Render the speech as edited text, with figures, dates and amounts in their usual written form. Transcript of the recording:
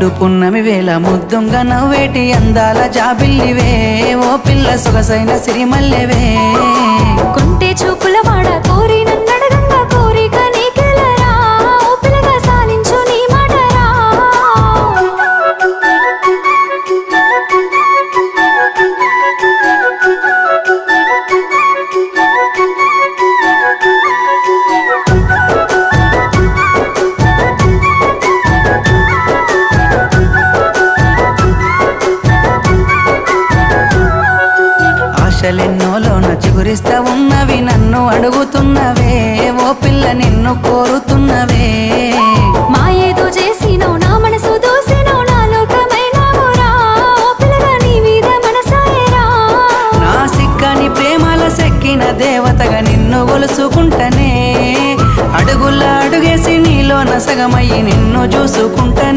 నిండు పున్నమి వేళ ముద్దుంగా నవ్వేటి అందాల జాబిల్లివే ఓ పిల్ల సొగసైన సిరిమల్లెవే కొంటే చూపుల వాడ కోరి నన్నడగంగా కోరిక నీకెలరా ఓ పిల్లగా సాలించు నీ మాటరా ఆశలెన్నోలోన చిగురిస్తా ఉన్నవి నన్ను అడుగుతున్నవే ఓ పిల్ల నిన్ను కోరుతున్నవే మా ఏదో చేసినో నా మనసు దోసినో నా లోకమైనావురా ఓ పిల్లగా నీ మీద మనసాయరా నా సిక్కని ప్రేమల సెక్కిన దేవతగా నిన్ను గొలుసుకుంటనే అడుగుల అడుగేసి నీలో నసగమయ్యి నిన్ను చూసుకుంటనే